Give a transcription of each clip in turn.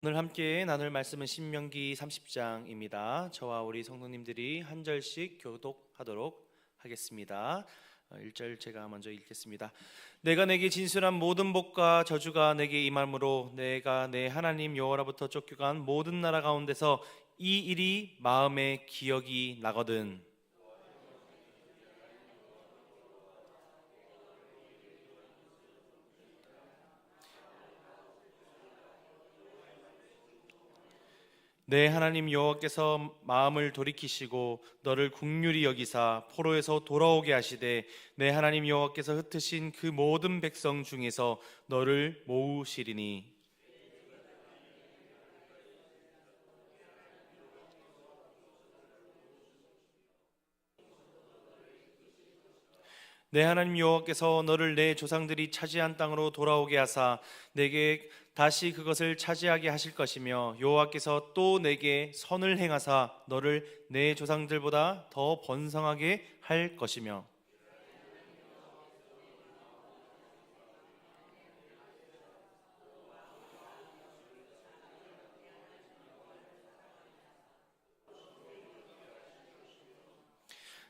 오늘 함께 나눌 말씀은 신명기 30장입니다. 저와 우리 성도님들이 한 절씩 교독하도록 하겠습니다. 1절 제가 먼저 읽겠습니다. 내가 내게 진술한 모든 복과 저주가 내게 임함으로 내가 내 하나님 여호와로부터 쫓겨간 모든 나라 가운데서 이 일이 마음에 기억이 나거든. 내 하나님 여호와께서 마음을 돌이키시고 너를 긍휼히 여기사 포로에서 돌아오게 하시되 내 하나님 여호와께서 흩으신 그 모든 백성 중에서 너를 모으시리니. 내 하나님 여호와께서 너를 내 조상들이 차지한 땅으로 돌아오게 하사 내게 다시 그것을 차지하게 하실 것이며 여호와께서 또 내게 선을 행하사 너를 내 조상들보다 더 번성하게 할 것이며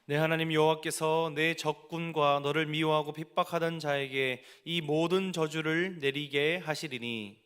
내 하나님 여호와께서 내 적군과 너를 미워하고 핍박하던 자에게 이 모든 저주를 내리게 하시리니.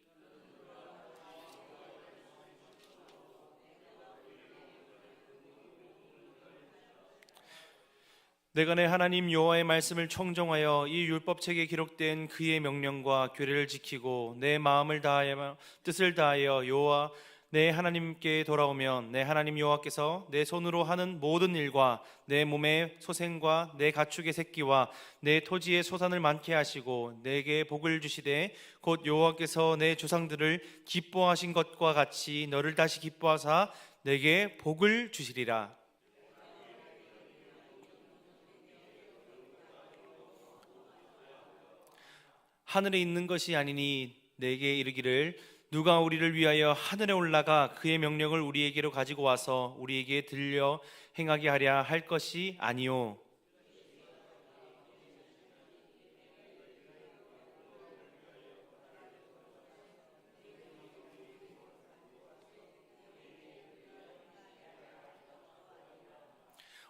내가 내 하나님 여호와의 말씀을 청종하여 이 율법책에 기록된 그의 명령과 규례를 지키고 내 마음을 다하여 뜻을 다하여 여호와 내 하나님께 돌아오면 내 하나님 여호와께서 내 손으로 하는 모든 일과 내 몸의 소생과 내 가축의 새끼와 내 토지의 소산을 많게 하시고 내게 복을 주시되 곧 여호와께서 내 조상들을 기뻐하신 것과 같이 너를 다시 기뻐하사 내게 복을 주시리라. 하늘에 있는 것이 아니니 내게 이르기를 누가 우리를 위하여 하늘에 올라가 그의 명령을 우리에게로 가지고 와서 우리에게 들려 행하게 하랴 할 것이 아니요.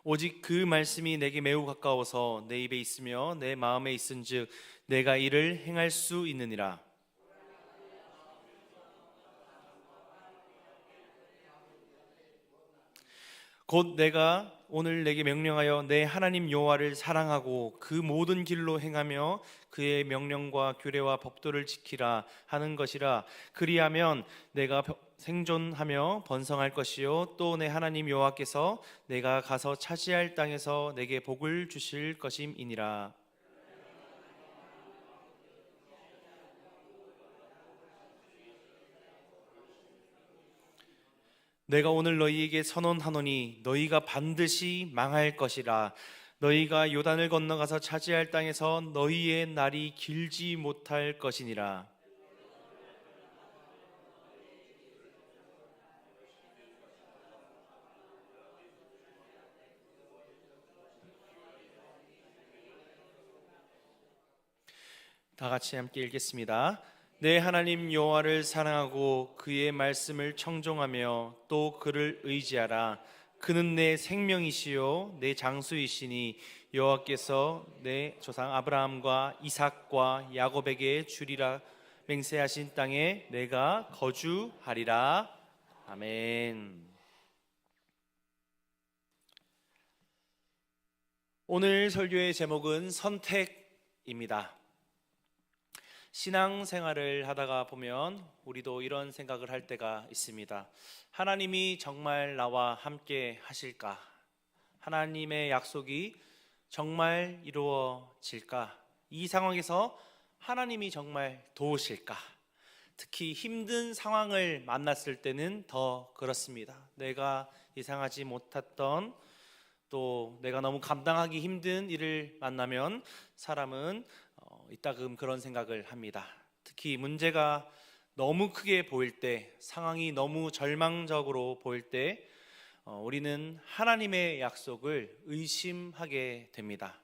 오직 그 말씀이 내게 매우 가까워서 내 입에 있으며 내 마음에 있은즉 내가 이를 행할 수 있느니라. 곧 내가 오늘 내게 명령하여 내 하나님 여호와를 사랑하고 그 모든 길로 행하며 그의 명령과 규례와 법도를 지키라 하는 것이라. 그리하면 내가 생존하며 번성할 것이요 또 내 하나님 여호와께서 내가 가서 차지할 땅에서 내게 복을 주실 것임이니라. 내가 오늘 너희에게 선언하노니 너희가 반드시 망할 것이라. 너희가 요단을 건너가서 차지할 땅에서 너희의 날이 길지 못할 것이니라. 다 같이 함께 읽겠습니다. 내 하나님 여호와를 사랑하고 그의 말씀을 청종하며 또 그를 의지하라. 그는 내 생명이시요 내 장수이시니 여호와께서 내 조상 아브라함과 이삭과 야곱에게 주리라 맹세하신 땅에 내가 거주하리라. 아멘. 오늘 설교의 제목은 선택입니다. 신앙생활을 하다가 보면 우리도 이런 생각을 할 때가 있습니다. 하나님이 정말 나와 함께 하실까? 하나님의 약속이 정말 이루어질까? 이 상황에서 하나님이 정말 도우실까? 특히 힘든 상황을 만났을 때는 더 그렇습니다. 내가 예상하지 못했던 또 내가 너무 감당하기 힘든 일을 만나면 사람은 이따금 그런 생각을 합니다. 특히 문제가 너무 크게 보일 때, 상황이 너무 절망적으로 보일 때 우리는 하나님의 약속을 의심하게 됩니다.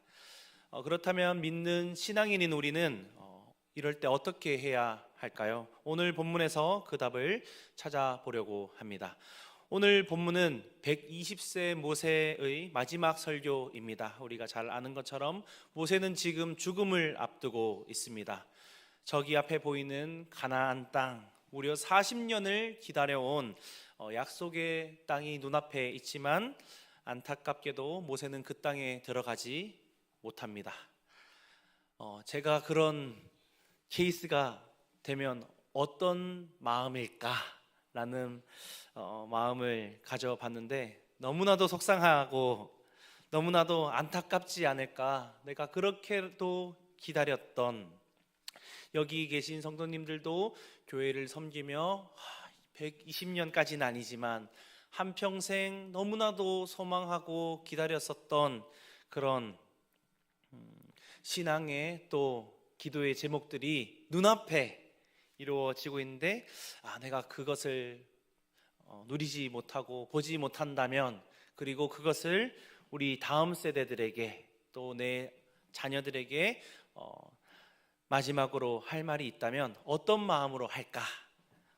그렇다면 믿는 신앙인인 우리는 이럴 때 어떻게 해야 할까요? 오늘 본문에서 그 답을 찾아보려고 합니다. 오늘 본문은 120세 모세의 마지막 설교입니다. 우리가 잘 아는 것처럼 모세는 지금 죽음을 앞두고 있습니다. 저기 앞에 보이는 가나안 땅, 무려 40년을 기다려온 약속의 땅이 눈앞에 있지만 안타깝게도 모세는 그 땅에 들어가지 못합니다. 제가 그런 케이스가 되면 어떤 마음일까라는 마음을 가져봤는데, 너무나도 속상하고 너무나도 안타깝지 않을까. 내가 그렇게도 기다렸던, 여기 계신 성도님들도 교회를 섬기며 120년까지는 아니지만 한평생 너무나도 소망하고 기다렸었던 그런 신앙의 또 기도의 제목들이 눈앞에 이루어지고 있는데, 내가 그것을 누리지 못하고 보지 못한다면, 그리고 그것을 우리 다음 세대들에게 또 내 자녀들에게 마지막으로 할 말이 있다면 어떤 마음으로 할까?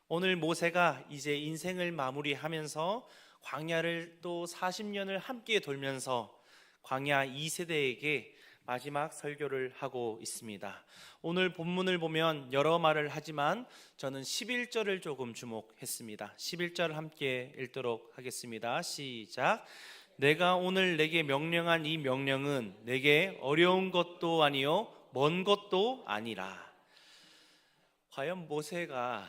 오늘 모세가 이제 인생을 마무리하면서 광야를 또 40년을 함께 돌면서 광야 2세대에게 마지막 설교를 하고 있습니다. 오늘 본문을 보면 여러 말을 하지만 저는 11절을 조금 주목했습니다. 11절 함께 읽도록 하겠습니다. 시작. 내가 오늘 내게 명령한 이 명령은 내게 어려운 것도 아니요 먼 것도 아니라. 과연 모세가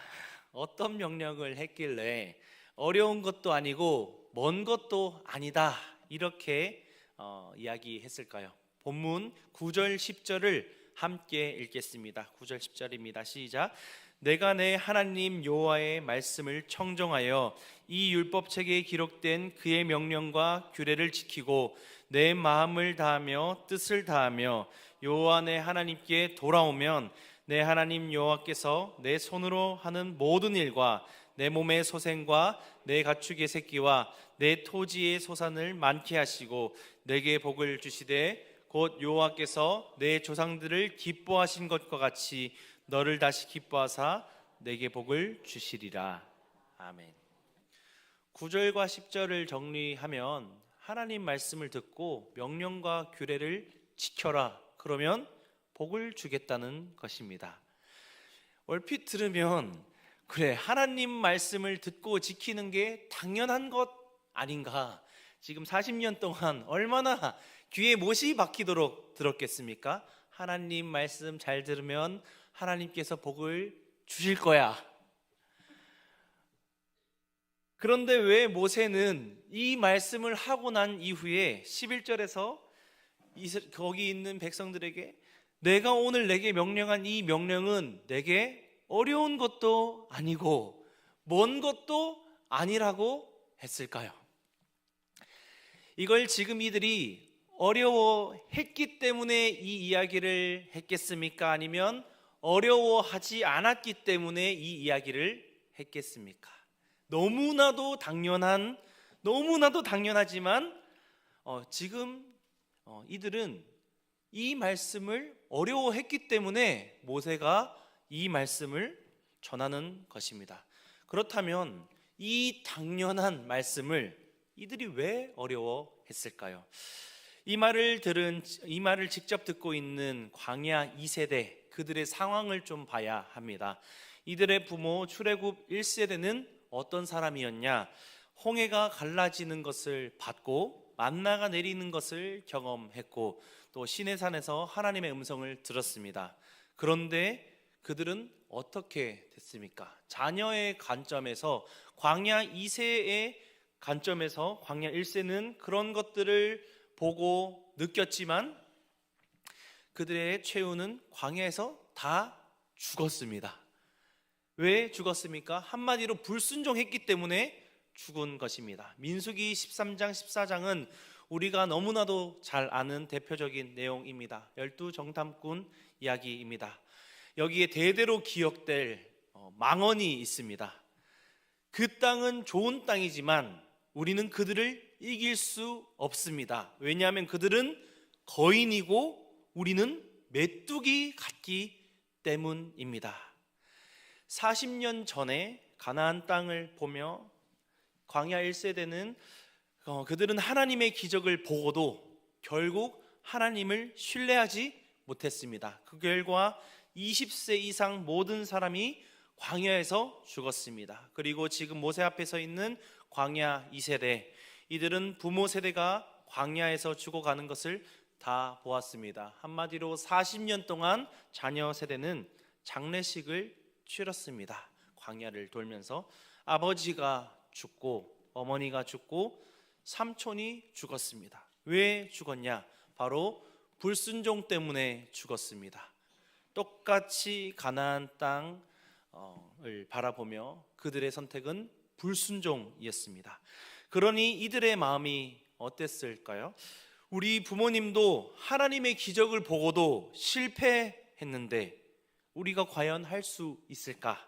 어떤 명령을 했길래 어려운 것도 아니고 먼 것도 아니다 이렇게 이야기했을까요? 본문 9절 10절을 함께 읽겠습니다. 9절 10절입니다. 시작. 내가 내 하나님 여호와의 말씀을 청종하여 이 율법책에 기록된 그의 명령과 규례를 지키고 내 마음을 다하며 뜻을 다하며 여호와 내 하나님께 돌아오면 내 하나님 여호와께서 내 손으로 하는 모든 일과 내 몸의 소생과 내 가축의 새끼와 내 토지의 소산을 많게 하시고 내게 복을 주시되 곧 여호와께서 내 조상들을 기뻐하신 것과 같이 너를 다시 기뻐하사 내게 복을 주시리라. 아멘. 9절과 10절을 정리하면 하나님 말씀을 듣고 명령과 규례를 지켜라, 그러면 복을 주겠다는 것입니다. 얼핏 들으면 그래, 하나님 말씀을 듣고 지키는 게 당연한 것 아닌가? 지금 40년 동안 얼마나 귀에 못이 박히도록 들었겠습니까? 하나님 말씀 잘 들으면 하나님께서 복을 주실 거야. 그런데 왜 모세는 이 말씀을 하고 난 이후에 11절에서 거기 있는 백성들에게 내가 오늘 내게 명령한 이 명령은 내게 어려운 것도 아니고 먼 것도 아니라고 했을까요? 이걸 지금 이들이 어려워했기 때문에 이 이야기를 했겠습니까? 아니면 어려워하지 않았기 때문에 이 이야기를 했겠습니까? 너무나도 당연하지만 지금 이들은 이 말씀을 어려워했기 때문에 모세가 이 말씀을 전하는 것입니다. 그렇다면 이 당연한 말씀을 이들이 왜 어려워했을까요? 이 말을 직접 듣고 있는 광야 2세대, 그들의 상황을 좀 봐야 합니다. 이들의 부모 출애굽 1세대는 어떤 사람이었냐? 홍해가 갈라지는 것을 봤고 만나가 내리는 것을 경험했고 또 시내산에서 하나님의 음성을 들었습니다. 그런데 그들은 어떻게 됐습니까? 자녀의 관점에서, 광야 2세의 관점에서 광야 1세는 그런 것들을 보고 느꼈지만 그들의 최후는 광야에서 다 죽었습니다. 왜 죽었습니까? 한마디로 불순종했기 때문에 죽은 것입니다. 민수기 13장 14장은 우리가 너무나도 잘 아는 대표적인 내용입니다. 12정탐꾼 이야기입니다. 여기에 대대로 기억될 망언이 있습니다. 그 땅은 좋은 땅이지만 우리는 그들을 이길 수 없습니다. 왜냐하면 그들은 거인이고 우리는 메뚜기 같기 때문입니다. 40년 전에 가나안 땅을 보며 광야 1세대는 그들은 하나님의 기적을 보고도 결국 하나님을 신뢰하지 못했습니다. 그 결과 20세 이상 모든 사람이 광야에서 죽었습니다. 그리고 지금 모세 앞에 서 있는 광야 2세대, 이들은 부모 세대가 광야에서 죽어가는 것을 다 보았습니다. 한마디로 40년 동안 자녀 세대는 장례식을 치렀습니다. 광야를 돌면서 아버지가 죽고 어머니가 죽고 삼촌이 죽었습니다. 왜 죽었냐? 바로 불순종 때문에 죽었습니다. 똑같이 가나안 땅을 바라보며 그들의 선택은 불순종이었습니다. 그러니 이들의 마음이 어땠을까요? 우리 부모님도 하나님의 기적을 보고도 실패했는데 우리가 과연 할 수 있을까?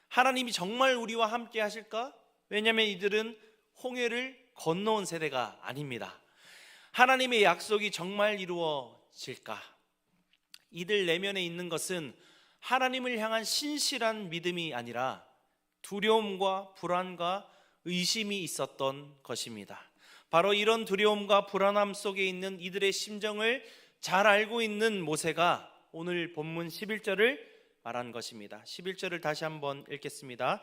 하나님이 정말 우리와 함께 하실까? 왜냐하면 이들은 홍해를 건너온 세대가 아닙니다. 하나님의 약속이 정말 이루어질까? 이들 내면에 있는 것은 하나님을 향한 신실한 믿음이 아니라 두려움과 불안과 의심이 있었던 것입니다. 바로 이런 두려움과 불안함 속에 있는 이들의 심정을 잘 알고 있는 모세가 오늘 본문 11절을 말한 것입니다. 11절을 다시 한번 읽겠습니다.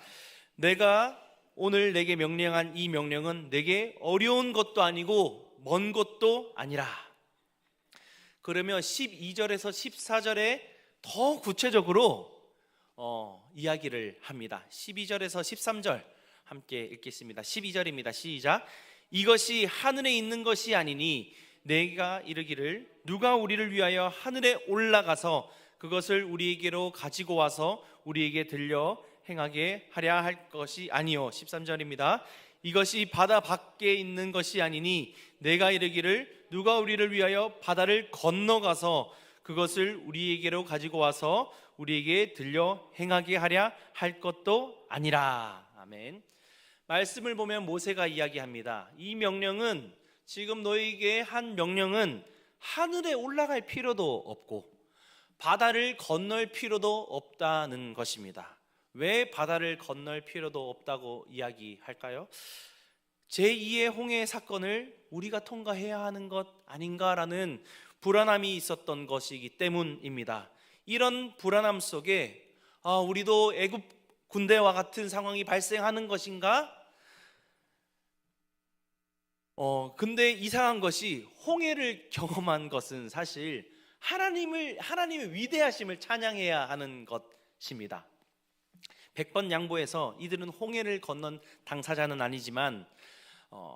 내가 오늘 내게 명령한 이 명령은 내게 어려운 것도 아니고 먼 것도 아니라. 그러면 12절에서 14절에 더 구체적으로 이야기를 합니다. 12절에서 13절 함께 읽겠습니다. 12절입니다. 시작. 이것이 하늘에 있는 것이 아니니 내가 이르기를 누가 우리를 위하여 하늘에 올라가서 그것을 우리에게로 가지고 와서 우리에게 들려 행하게 하랴 할 것이 아니요. 13절입니다. 이것이 바다 밖에 있는 것이 아니니 내가 이르기를 누가 우리를 위하여 바다를 건너가서 그것을 우리에게로 가지고 와서 우리에게 들려 행하게 하랴 할 것도 아니라. 아멘. 말씀을 보면 모세가 이야기합니다. 이 명령은, 지금 너희에게 한 명령은 하늘에 올라갈 필요도 없고 바다를 건널 필요도 없다는 것입니다. 왜 바다를 건널 필요도 없다고 이야기할까요? 제2의 홍해 사건을 우리가 통과해야 하는 것 아닌가라는 불안함이 있었던 것이기 때문입니다. 이런 불안함 속에 우리도 애굽 군대와 같은 상황이 발생하는 것인가? 근데 이상한 것이 홍해를 경험한 것은 사실 하나님의 위대하심을 찬양해야 하는 것입니다. 100번 양보해서 이들은 홍해를 건넌 당사자는 아니지만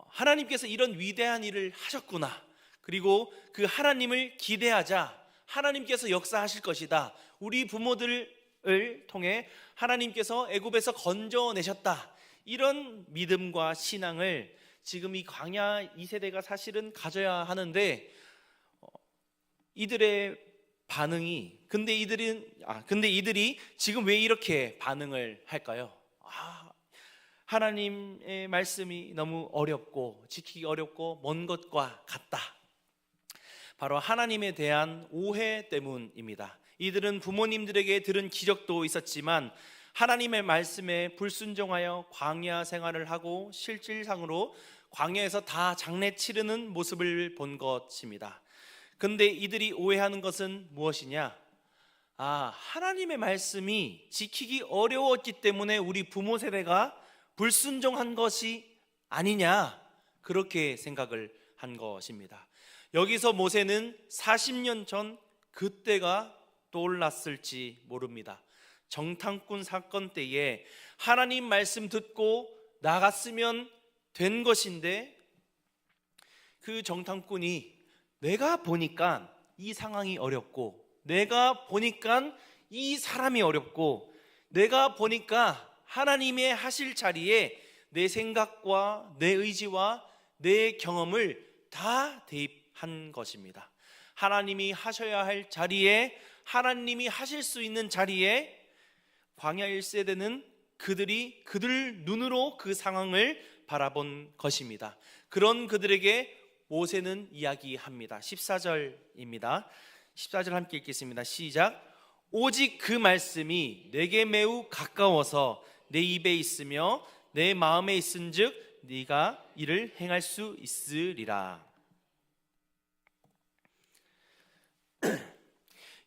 하나님께서 이런 위대한 일을 하셨구나, 그리고 그 하나님을 기대하자, 하나님께서 역사하실 것이다, 우리 부모들을 통해 하나님께서 애굽에서 건져내셨다, 이런 믿음과 신앙을 지금 이 광야 2세대가 사실은 가져야 하는데 이들의 반응이 근데 이들이 지금 왜 이렇게 반응을 할까요? 하나님의 말씀이 너무 어렵고 지키기 어렵고 먼 것과 같다. 바로 하나님에 대한 오해 때문입니다. 이들은 부모님들에게 들은 기적도 있었지만 하나님의 말씀에 불순종하여 광야 생활을 하고 실질상으로 광야에서 다 장례 치르는 모습을 본 것입니다. 근데 이들이 오해하는 것은 무엇이냐? 하나님의 말씀이 지키기 어려웠기 때문에 우리 부모 세대가 불순종한 것이 아니냐, 그렇게 생각을 한 것입니다. 여기서 모세는 40년 전 그때가 떠올랐을지 모릅니다. 정탐꾼 사건 때에 하나님 말씀 듣고 나갔으면 된 것인데 그 정탐꾼이 내가 보니까 이 상황이 어렵고, 내가 보니까 이 사람이 어렵고, 내가 보니까 하나님의 하실 자리에 내 생각과 내 의지와 내 경험을 다 대입한 것입니다. 하나님이 하셔야 할 자리에, 하나님이 하실 수 있는 자리에 광야 1세대는 그들 눈으로 그 상황을 바라본 것입니다. 그런 그들에게 모세는 이야기합니다. 14절입니다. 14절 함께 읽겠습니다. 시작. 오직 그 말씀이 내게 매우 가까워서 내 입에 있으며 내 마음에 있은즉 네가 이를 행할 수 있으리라.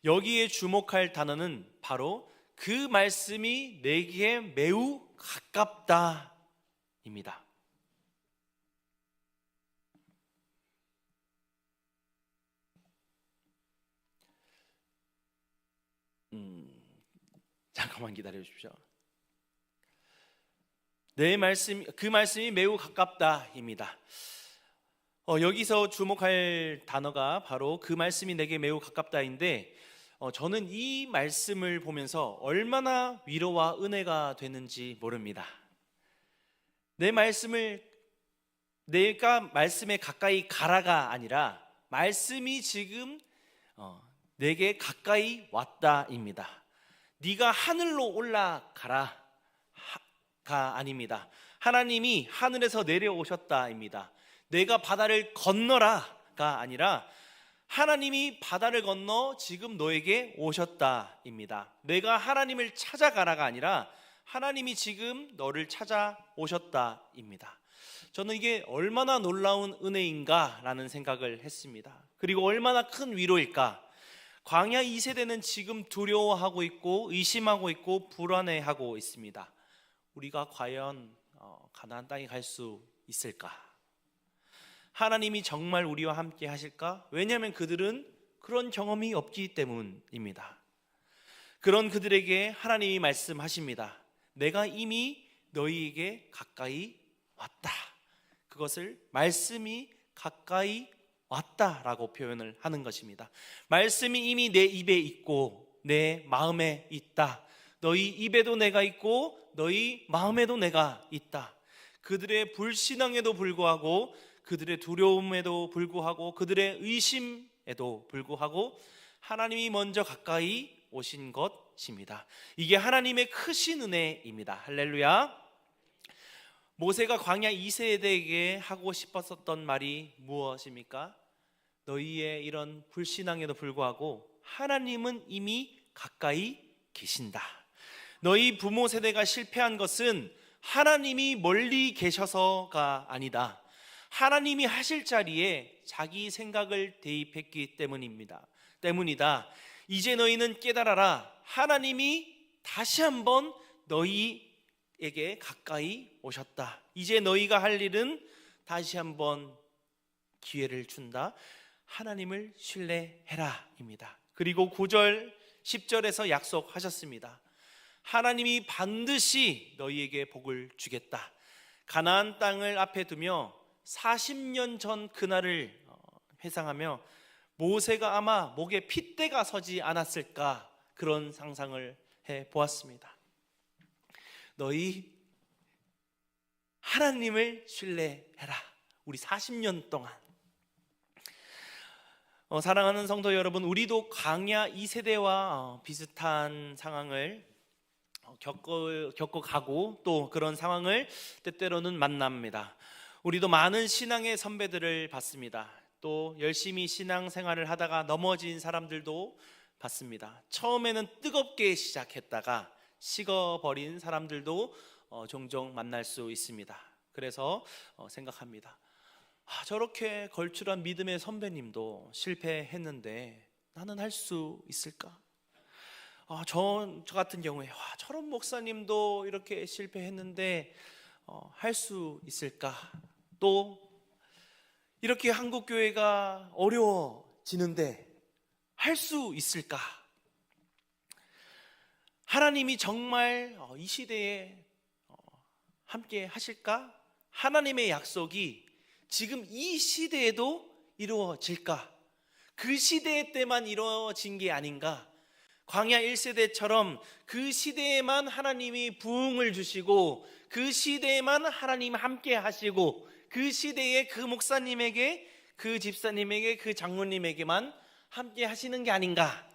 여기에 주목할 단어는 바로 그 말씀이 내게 매우 가깝다입니다. 잠깐만 기다려 주십시오. 그 말씀이 매우 가깝다입니다. 여기서 주목할 단어가 바로 그 말씀이 내게 매우 가깝다인데, 저는 이 말씀을 보면서 얼마나 위로와 은혜가 되는지 모릅니다. 내가 말씀에 가까이 가라가 아니라 말씀이 지금 내게 가까이 왔다입니다. 네가 하늘로 올라가라 가 아닙니다. 하나님이 하늘에서 내려오셨다입니다. 내가 바다를 건너라가 아니라 하나님이 바다를 건너 지금 너에게 오셨다입니다. 내가 하나님을 찾아가라가 아니라 하나님이 지금 너를 찾아오셨다입니다. 저는 이게 얼마나 놀라운 은혜인가라는 생각을 했습니다. 그리고 얼마나 큰 위로일까. 광야 2세대는 지금 두려워하고 있고 의심하고 있고 불안해하고 있습니다. 우리가 과연 가나안 땅에 갈 수 있을까? 하나님이 정말 우리와 함께 하실까? 왜냐하면 그들은 그런 경험이 없기 때문입니다. 그런 그들에게 하나님이 말씀하십니다. 내가 이미 너희에게 가까이 왔다. 그것을 말씀이 가까이 왔다라고 표현을 하는 것입니다. 말씀이 이미 내 입에 있고 내 마음에 있다. 너희 입에도 내가 있고 너희 마음에도 내가 있다. 그들의 불신앙에도 불구하고, 그들의 두려움에도 불구하고, 그들의 의심에도 불구하고 하나님이 먼저 가까이 오신 것입니다. 이게 하나님의 크신 은혜입니다. 할렐루야. 모세가 광야 2세대에게 하고 싶었던 말이 무엇입니까? 너희의 이런 불신앙에도 불구하고 하나님은 이미 가까이 계신다. 너희 부모 세대가 실패한 것은 하나님이 멀리 계셔서가 아니다. 하나님이 하실 자리에 자기 생각을 대입했기 때문이다. 이제 너희는 깨달아라. 하나님이 다시 한번 너희에게 가까이 오셨다. 이제 너희가 할 일은 다시 한번 기회를 준다. 하나님을 신뢰해라 입니다. 그리고 9절 10절에서 약속하셨습니다. 하나님이 반드시 너희에게 복을 주겠다. 가나안 땅을 앞에 두며 40년 전 그날을 회상하며 모세가 아마 목에 핏대가 서지 않았을까, 그런 상상을 해보았습니다. 너희 하나님을 신뢰해라. 우리 40년 동안. 사랑하는 성도 여러분, 우리도 광야 2세대와 비슷한 상황을 겪어가고 또 그런 상황을 때때로는 만납니다. 우리도 많은 신앙의 선배들을 봤습니다. 또 열심히 신앙생활을 하다가 넘어진 사람들도 봤습니다. 처음에는 뜨겁게 시작했다가 식어버린 사람들도 종종 만날 수 있습니다. 그래서 생각합니다. 저렇게 걸출한 믿음의 선배님도 실패했는데 나는 할 수 있을까? 저 같은 경우에 저런 목사님도 이렇게 실패했는데 할 수 있을까? 또 이렇게 한국교회가 어려워지는데 할 수 있을까? 하나님이 정말 이 시대에 함께 하실까? 하나님의 약속이 지금 이 시대에도 이루어질까? 그 시대 때만 이루어진 게 아닌가? 광야 1세대처럼 그 시대에만 하나님이 부흥을 주시고 그 시대에만 하나님 함께 하시고 그 시대에 그 목사님에게, 그 집사님에게, 그 장로님에게만 함께 하시는 게 아닌가?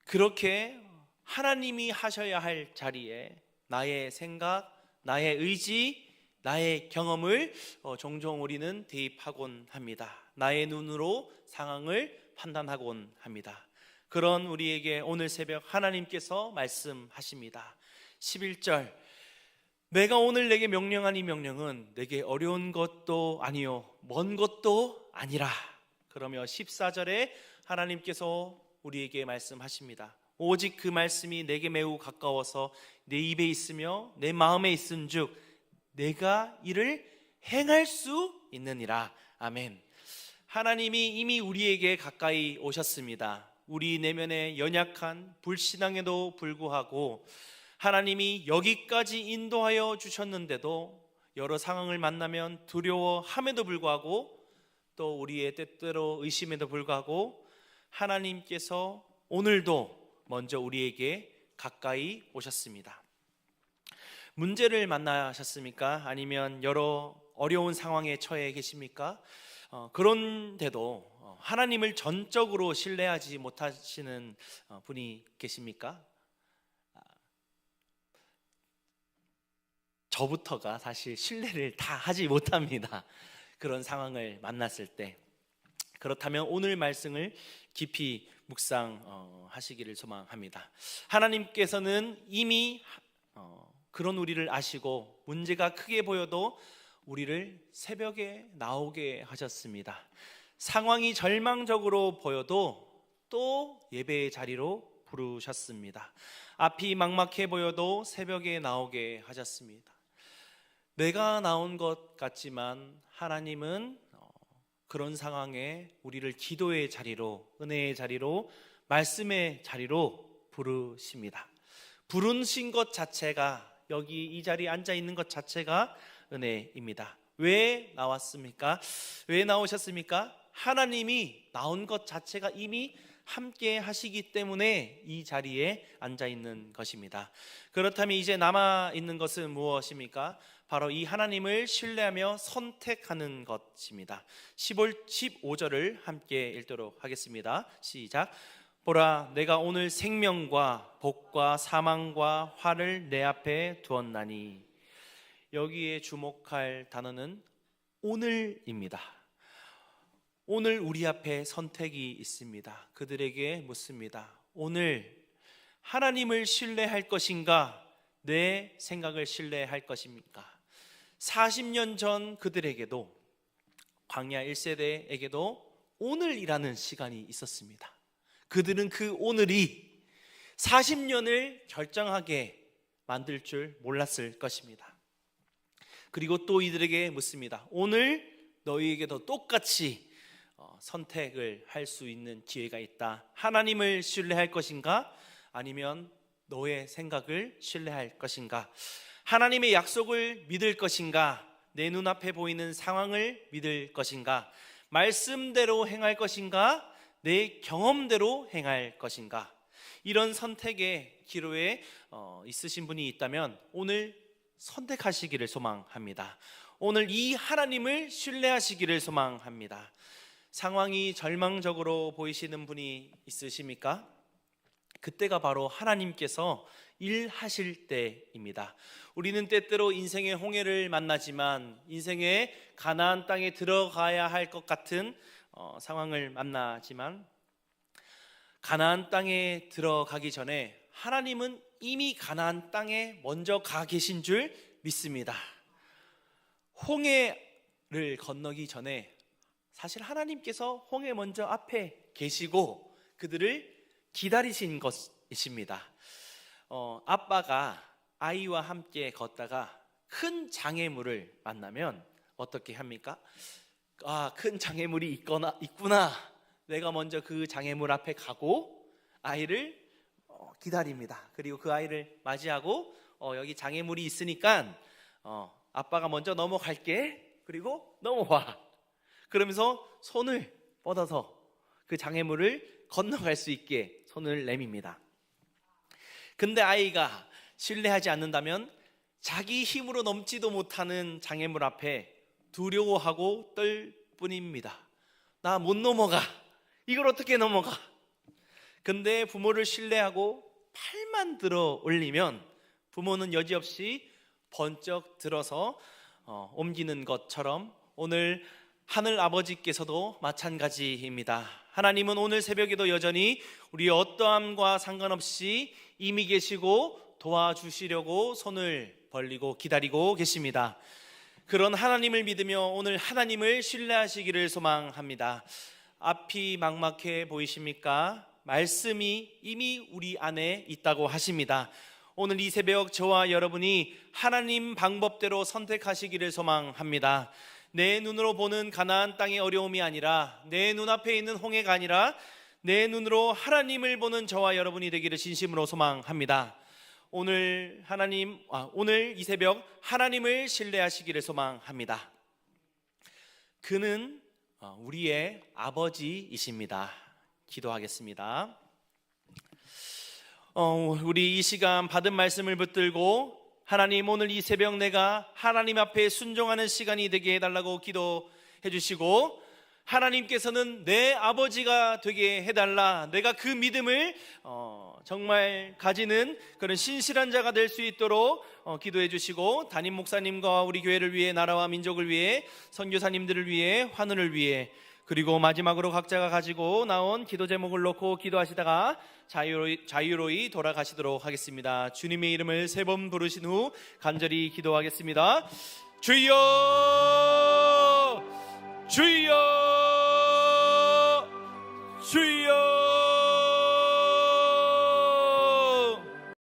그렇게 하나님이 하셔야 할 자리에 나의 생각, 나의 의지, 나의 경험을 종종 우리는 대입하곤 합니다. 나의 눈으로 상황을 판단하곤 합니다. 그런 우리에게 오늘 새벽 하나님께서 말씀하십니다. 11절, 내가 오늘 내게 명령한 이 명령은 내게 어려운 것도 아니요 먼 것도 아니라. 그러며 14절에 하나님께서 우리에게 말씀하십니다. 오직 그 말씀이 내게 매우 가까워서 내 입에 있으며 내 마음에 있은즉 내가 이를 행할 수 있느니라. 아멘. 하나님이 이미 우리에게 가까이 오셨습니다. 우리 내면의 연약한 불신앙에도 불구하고 하나님이 여기까지 인도하여 주셨는데도 여러 상황을 만나면 두려워함에도 불구하고 또 우리의 때때로 의심에도 불구하고 하나님께서 오늘도 먼저 우리에게 가까이 오셨습니다. 문제를 만나셨습니까? 아니면 여러 어려운 상황에 처해 계십니까? 그런데도 하나님을 전적으로 신뢰하지 못하시는 분이 계십니까? 저부터가 사실 신뢰를 다 하지 못합니다. 그런 상황을 만났을 때. 그렇다면 오늘 말씀을 깊이 묵상하시기를 소망합니다. 하나님께서는 이미 그런 우리를 아시고 문제가 크게 보여도 우리를 새벽에 나오게 하셨습니다. 상황이 절망적으로 보여도 또 예배의 자리로 부르셨습니다. 앞이 막막해 보여도 새벽에 나오게 하셨습니다. 내가 나온 것 같지만 하나님은 그런 상황에 우리를 기도의 자리로, 은혜의 자리로, 말씀의 자리로 부르십니다. 부르신 것 자체가, 여기 이 자리에 앉아 있는 것 자체가 은혜입니다. 왜 나왔습니까? 왜 나오셨습니까? 하나님이 나온 것 자체가 이미 함께 하시기 때문에 이 자리에 앉아 있는 것입니다. 그렇다면 이제 남아 있는 것은 무엇입니까? 바로 이 하나님을 신뢰하며 선택하는 것입니다. 15절을 함께 읽도록 하겠습니다. 시작. 보라, 내가 오늘 생명과 복과 사망과 화를 내 앞에 두었나니. 여기에 주목할 단어는 오늘입니다. 오늘 우리 앞에 선택이 있습니다. 그들에게 묻습니다. 오늘 하나님을 신뢰할 것인가? 내 생각을 신뢰할 것입니까? 40년 전 그들에게도, 광야 1세대에게도 오늘이라는 시간이 있었습니다. 그들은 그 오늘이 40년을 결정하게 만들 줄 몰랐을 것입니다. 그리고 또 이들에게 묻습니다. 오늘 너희에게도 똑같이 선택을 할 수 있는 기회가 있다. 하나님을 신뢰할 것인가? 아니면 너의 생각을 신뢰할 것인가? 하나님의 약속을 믿을 것인가? 내 눈앞에 보이는 상황을 믿을 것인가? 말씀대로 행할 것인가? 내 경험대로 행할 것인가? 이런 선택의 기로에 있으신 분이 있다면 오늘 선택하시기를 소망합니다. 오늘 이 하나님을 신뢰하시기를 소망합니다. 상황이 절망적으로 보이시는 분이 있으십니까? 그때가 바로 하나님께서 일하실 때입니다. 우리는 때때로 인생의 홍해를 만나지만, 인생의 가나안 땅에 들어가야 할 것 같은 상황을 만나지만, 가나안 땅에 들어가기 전에 하나님은 이미 가나안 땅에 먼저 가 계신 줄 믿습니다. 홍해를 건너기 전에 사실 하나님께서 홍해 먼저 앞에 계시고 그들을 기다리신 것이십니다. 아빠가 아이와 함께 걷다가 큰 장애물을 만나면 어떻게 합니까? 큰 장애물이 있구나. 내가 먼저 그 장애물 앞에 가고 아이를 기다립니다. 그리고 그 아이를 맞이하고 여기 장애물이 있으니까 아빠가 먼저 넘어갈게. 그리고 넘어와. 그러면서 손을 뻗어서 그 장애물을 건너갈 수 있게 손을 내밉니다. 근데 아이가 신뢰하지 않는다면 자기 힘으로 넘지도 못하는 장애물 앞에 두려워하고 떨 뿐입니다. 나 못 넘어가. 이걸 어떻게 넘어가? 근데 부모를 신뢰하고 팔만 들어 올리면 부모는 여지없이 번쩍 들어서 옮기는 것처럼 오늘 하늘 아버지께서도 마찬가지입니다. 하나님은 오늘 새벽에도 여전히 우리의 어떠함과 상관없이 이미 계시고 도와주시려고 손을 벌리고 기다리고 계십니다. 그런 하나님을 믿으며 오늘 하나님을 신뢰하시기를 소망합니다. 앞이 막막해 보이십니까? 말씀이 이미 우리 안에 있다고 하십니다. 오늘 이 새벽 저와 여러분이 하나님 방법대로 선택하시기를 소망합니다. 내 눈으로 보는 가나안 땅의 어려움이 아니라, 내 눈앞에 있는 홍해가 아니라 내 눈으로 하나님을 보는 저와 여러분이 되기를 진심으로 소망합니다. 오늘 이 새벽 하나님을 신뢰하시기를 소망합니다. 그는 우리의 아버지이십니다. 기도하겠습니다. 우리 이 시간 받은 말씀을 붙들고 하나님, 오늘 이 새벽 내가 하나님 앞에 순종하는 시간이 되게 해달라고 기도해 주시고, 하나님께서는 내 아버지가 되게 해달라, 내가 그 믿음을 정말 가지는 그런 신실한 자가 될 수 있도록 기도해 주시고, 담임 목사님과 우리 교회를 위해, 나라와 민족을 위해, 선교사님들을 위해, 환우를 위해, 그리고 마지막으로 각자가 가지고 나온 기도 제목을 놓고 기도하시다가 자유로이 돌아가시도록 하겠습니다. 주님의 이름을 3번 부르신 후 간절히 기도하겠습니다. 주여, 주여, 주여.